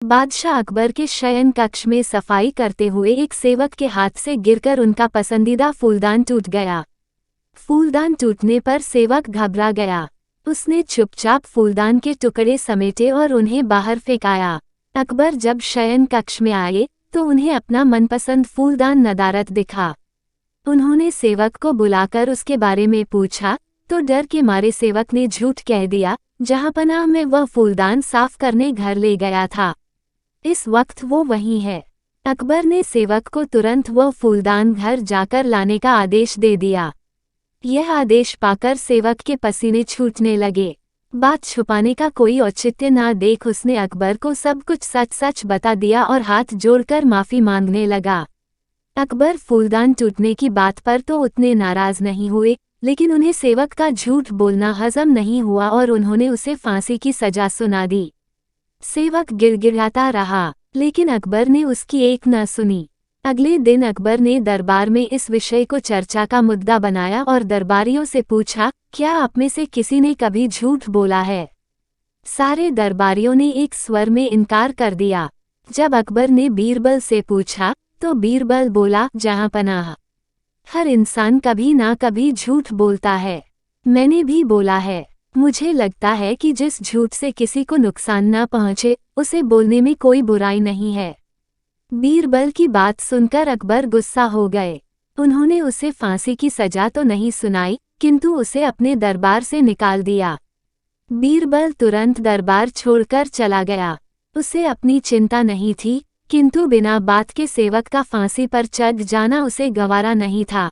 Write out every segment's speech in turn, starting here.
बादशाह अकबर के शयन कक्ष में सफाई करते हुए एक सेवक के हाथ से गिरकर उनका पसंदीदा फूलदान टूट गया। फूलदान टूटने पर सेवक घबरा गया। उसने चुपचाप फूलदान के टुकड़े समेटे और उन्हें बाहर फेंकाया। अकबर जब शयन कक्ष में आए तो उन्हें अपना मनपसंद फूलदान नदारद दिखा। उन्होंने सेवक को बुलाकर उसके बारे में पूछा तो डर के मारे सेवक ने झूठ कह दिया, जहांपनाह में वह फूलदान साफ करने घर ले गया था। इस वक्त वो वहीं है। अकबर ने सेवक को तुरंत वह फूलदान घर जाकर लाने का आदेश दे दिया। यह आदेश पाकर सेवक के पसीने छूटने लगे। बात छुपाने का कोई औचित्य ना देख उसने अकबर को सब कुछ सच सच बता दिया और हाथ जोड़कर माफी मांगने लगा। अकबर फूलदान टूटने की बात पर तो उतने नाराज नहीं हुए, लेकिन उन्हें सेवक का झूठ बोलना हजम नहीं हुआ और उन्होंने उसे फांसी की सजा सुना दी। सेवक गिड़गिड़ाता रहा, लेकिन अकबर ने उसकी एक न सुनी। अगले दिन अकबर ने दरबार में इस विषय को चर्चा का मुद्दा बनाया और दरबारियों से पूछा, क्या आप में से किसी ने कभी झूठ बोला है? सारे दरबारियों ने एक स्वर में इनकार कर दिया। जब अकबर ने बीरबल से पूछा तो बीरबल बोला, जहांपनाह, हर इंसान कभी ना कभी झूठ बोलता है। मैंने भी बोला है। मुझे लगता है कि जिस झूठ से किसी को नुकसान ना पहुंचे उसे बोलने में कोई बुराई नहीं है। बीरबल की बात सुनकर अकबर गुस्सा हो गए। उन्होंने उसे फांसी की सजा तो नहीं सुनाई, किंतु उसे अपने दरबार से निकाल दिया। बीरबल तुरंत दरबार छोड़कर चला गया। उसे अपनी चिंता नहीं थी, किंतु बिना बात के सेवक का फांसी पर चढ़ जाना उसे गवारा नहीं था।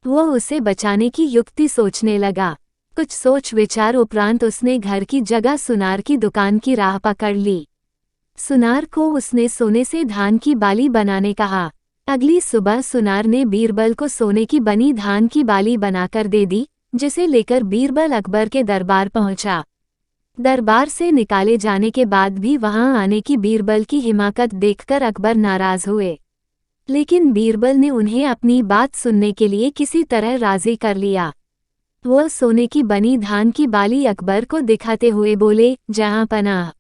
वो उसे बचाने की युक्ति सोचने लगा। कुछ सोच विचार उपरांत उसने घर की जगह सुनार की दुकान की राह पकड़ ली। सुनार को उसने सोने से धान की बाली बनाने कहा। अगली सुबह सुनार ने बीरबल को सोने की बनी धान की बाली बनाकर दे दी, जिसे लेकर बीरबल अकबर के दरबार पहुंचा। दरबार से निकाले जाने के बाद भी वहां आने की बीरबल की हिमाकत देखकर अकबर नाराज हुए, लेकिन बीरबल ने उन्हें अपनी बात सुनने के लिए किसी तरह राजी कर लिया। वह सोने की बनी धान की बाली अकबर को दिखाते हुए बोले, जहांपनाह,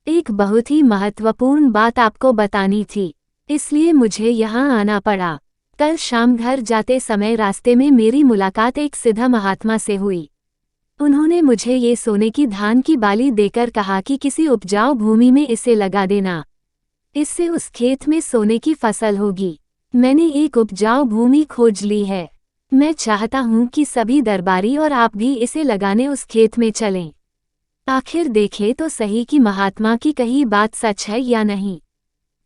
एक बहुत ही महत्वपूर्ण बात आपको बतानी थी, इसलिए मुझे यहाँ आना पड़ा। कल शाम घर जाते समय रास्ते में मेरी मुलाकात एक सिद्ध महात्मा से हुई। उन्होंने मुझे ये सोने की धान की बाली देकर कहा कि किसी उपजाऊ भूमि में इसे लगा देना, इससे उस खेत में सोने की फसल होगी। मैंने एक उपजाऊ भूमि खोज ली है। मैं चाहता हूँ कि सभी दरबारी और आप भी इसे लगाने उस खेत में चलें। आखिर देखें तो सही कि महात्मा की कही बात सच है या नहीं।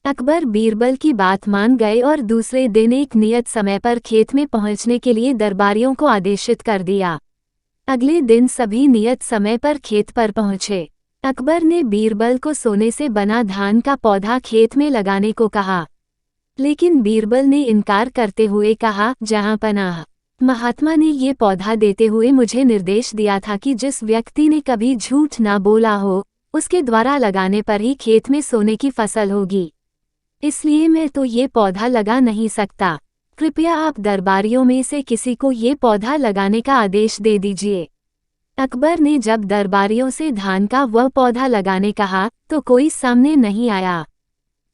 अकबर बीरबल की बात मान गए और दूसरे दिन एक नियत समय पर खेत में पहुंचने के लिए दरबारियों को आदेशित कर दिया। अगले दिन सभी नियत समय पर खेत पर पहुंचे। अकबर ने बीरबल को सोने से बना धान का पौधा खेत में लगाने को कहा, लेकिन बीरबल ने इनकार करते हुए कहा, जहांपनाह, महात्मा ने ये पौधा देते हुए मुझे निर्देश दिया था कि जिस व्यक्ति ने कभी झूठ ना बोला हो उसके द्वारा लगाने पर ही खेत में सोने की फसल होगी, इसलिए मैं तो ये पौधा लगा नहीं सकता। कृपया आप दरबारियों में से किसी को ये पौधा लगाने का आदेश दे दीजिए। अकबर ने जब दरबारियों से धान का वह पौधा लगाने कहा तो कोई सामने नहीं आया।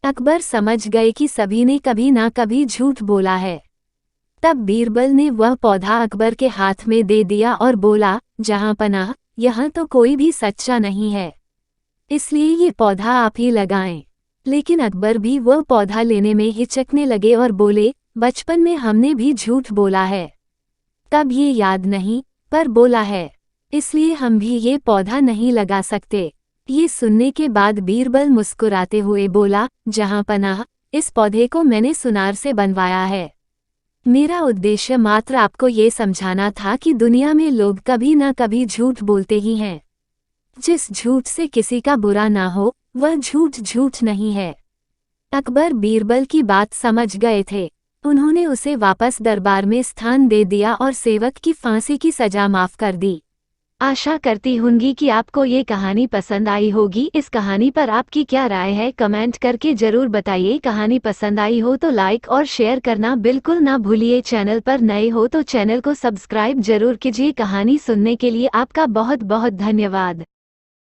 अकबर समझ गए कि सभी ने कभी ना कभी झूठ बोला है। तब बीरबल ने वह पौधा अकबर के हाथ में दे दिया और बोला, जहांपनाह, यहाँ तो कोई भी सच्चा नहीं है, इसलिए ये पौधा आप ही लगाएं। लेकिन अकबर भी वह पौधा लेने में हिचकने लगे और बोले, बचपन में हमने भी झूठ बोला है, तब ये याद नहीं, पर बोला है, इसलिए हम भी ये पौधा नहीं लगा सकते। ये सुनने के बाद बीरबल मुस्कुराते हुए बोला, जहांपनाह, इस पौधे को मैंने सुनार से बनवाया है। मेरा उद्देश्य मात्र आपको ये समझाना था कि दुनिया में लोग कभी ना कभी झूठ बोलते ही हैं। जिस झूठ से किसी का बुरा ना हो वह झूठ झूठ नहीं है। अकबर बीरबल की बात समझ गए थे। उन्होंने उसे वापस दरबार में स्थान दे दिया और सेवक की फांसी की सजा माफ कर दी। आशा करती हूँगी कि आपको ये कहानी पसंद आई होगी। इस कहानी पर आपकी क्या राय है कमेंट करके जरूर बताइए। कहानी पसंद आई हो तो लाइक और शेयर करना बिल्कुल ना भूलिए। चैनल पर नए हो तो चैनल को सब्सक्राइब जरूर कीजिए। कहानी सुनने के लिए आपका बहुत बहुत धन्यवाद।